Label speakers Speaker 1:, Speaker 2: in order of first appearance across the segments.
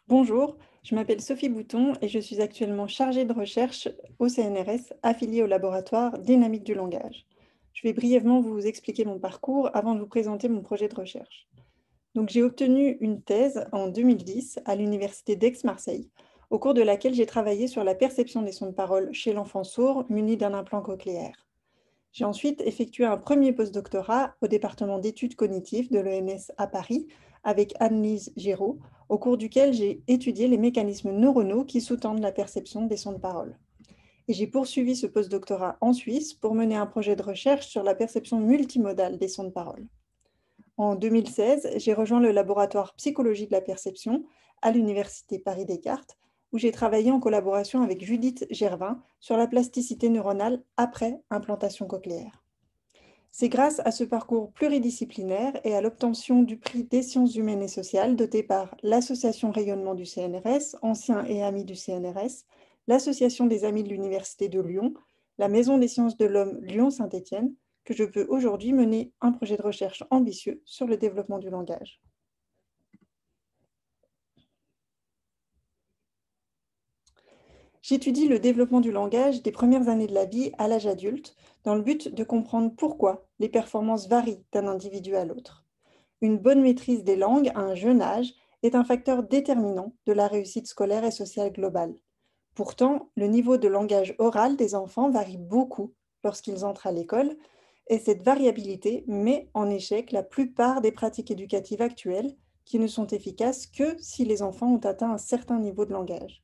Speaker 1: Bonjour, je m'appelle Sophie Bouton et je suis actuellement chargée de recherche au CNRS, affiliée au laboratoire Dynamique du langage. Je vais brièvement vous expliquer mon parcours avant de vous présenter mon projet de recherche. Donc, j'ai obtenu une thèse en 2010 à l'université d'Aix-Marseille, au cours de laquelle j'ai travaillé sur la perception des sons de parole chez l'enfant sourd muni d'un implant cochléaire. J'ai ensuite effectué un premier postdoctorat au département d'études cognitives de l'ENS à Paris avec Anne-Lise Giraud, au cours duquel j'ai étudié les mécanismes neuronaux qui sous-tendent la perception des sons de parole. Et j'ai poursuivi ce postdoctorat en Suisse pour mener un projet de recherche sur la perception multimodale des sons de parole. En 2016, j'ai rejoint le laboratoire psychologie de la perception à l'université Paris-Descartes, où j'ai travaillé en collaboration avec Judith Gervin sur la plasticité neuronale après implantation cochléaire. C'est grâce à ce parcours pluridisciplinaire et à l'obtention du prix des sciences humaines et sociales doté par l'Association Rayonnement du CNRS, anciens et amis du CNRS, l'Association des amis de l'Université de Lyon, la Maison des sciences de l'homme Lyon-Saint-Étienne, que je peux aujourd'hui mener un projet de recherche ambitieux sur le développement du langage. J'étudie le développement du langage des premières années de la vie à l'âge adulte, dans le but de comprendre pourquoi les performances varient d'un individu à l'autre. Une bonne maîtrise des langues à un jeune âge est un facteur déterminant de la réussite scolaire et sociale globale. Pourtant, le niveau de langage oral des enfants varie beaucoup lorsqu'ils entrent à l'école, et cette variabilité met en échec la plupart des pratiques éducatives actuelles qui ne sont efficaces que si les enfants ont atteint un certain niveau de langage.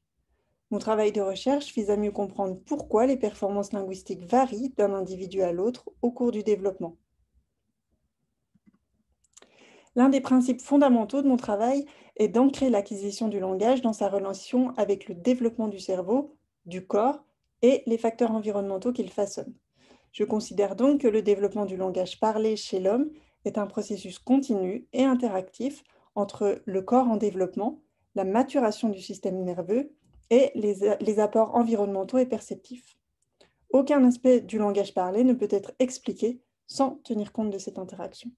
Speaker 1: Mon travail de recherche vise à mieux comprendre pourquoi les performances linguistiques varient d'un individu à l'autre au cours du développement. L'un des principes fondamentaux de mon travail est d'ancrer l'acquisition du langage dans sa relation avec le développement du cerveau, du corps et les facteurs environnementaux qu'il façonne. Je considère donc que le développement du langage parlé chez l'homme est un processus continu et interactif entre le corps en développement, la maturation du système nerveux et les apports environnementaux et perceptifs. Aucun aspect du langage parlé ne peut être expliqué sans tenir compte de cette interaction.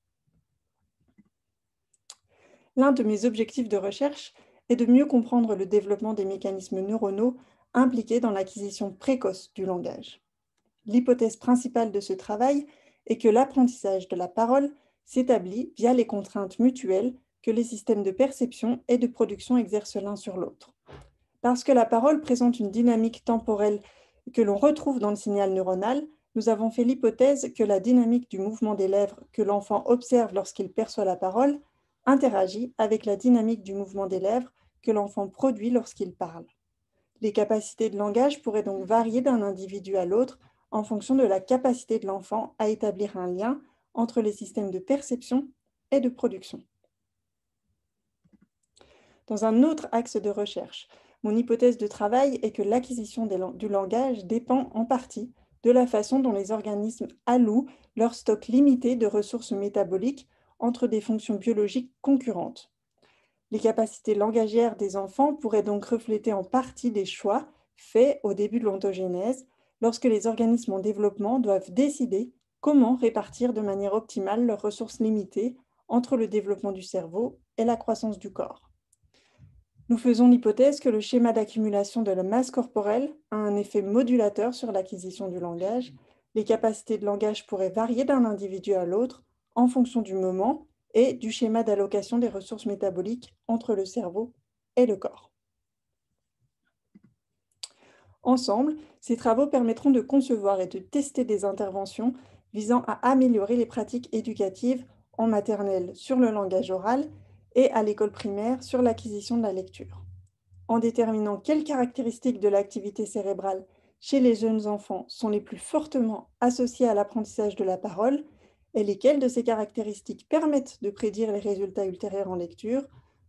Speaker 1: L'un de mes objectifs de recherche est de mieux comprendre le développement des mécanismes neuronaux impliqués dans l'acquisition précoce du langage. L'hypothèse principale de ce travail est que l'apprentissage de la parole s'établit via les contraintes mutuelles que les systèmes de perception et de production exercent l'un sur l'autre. Parce que la parole présente une dynamique temporelle que l'on retrouve dans le signal neuronal, nous avons fait l'hypothèse que la dynamique du mouvement des lèvres que l'enfant observe lorsqu'il perçoit la parole interagit avec la dynamique du mouvement des lèvres que l'enfant produit lorsqu'il parle. Les capacités de langage pourraient donc varier d'un individu à l'autre en fonction de la capacité de l'enfant à établir un lien entre les systèmes de perception et de production. Dans un autre axe de recherche, mon hypothèse de travail est que l'acquisition du langage dépend en partie de la façon dont les organismes allouent leur stock limité de ressources métaboliques entre des fonctions biologiques concurrentes. Les capacités langagières des enfants pourraient donc refléter en partie des choix faits au début de l'ontogénèse, lorsque les organismes en développement doivent décider comment répartir de manière optimale leurs ressources limitées entre le développement du cerveau et la croissance du corps. Nous faisons l'hypothèse que le schéma d'accumulation de la masse corporelle a un effet modulateur sur l'acquisition du langage. Les capacités de langage pourraient varier d'un individu à l'autre en fonction du moment et du schéma d'allocation des ressources métaboliques entre le cerveau et le corps. Ensemble, ces travaux permettront de concevoir et de tester des interventions visant à améliorer les pratiques éducatives en maternelle sur le langage oral et à l'école primaire sur l'acquisition de la lecture. En déterminant quelles caractéristiques de l'activité cérébrale chez les jeunes enfants sont les plus fortement associées à l'apprentissage de la parole et lesquelles de ces caractéristiques permettent de prédire les résultats ultérieurs en lecture,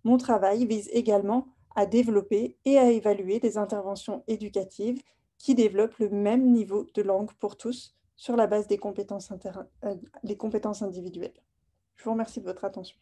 Speaker 1: mon travail vise également à développer et à évaluer des interventions éducatives qui développent le même niveau de langue pour tous sur la base des compétences, les compétences individuelles. Je vous remercie de votre attention.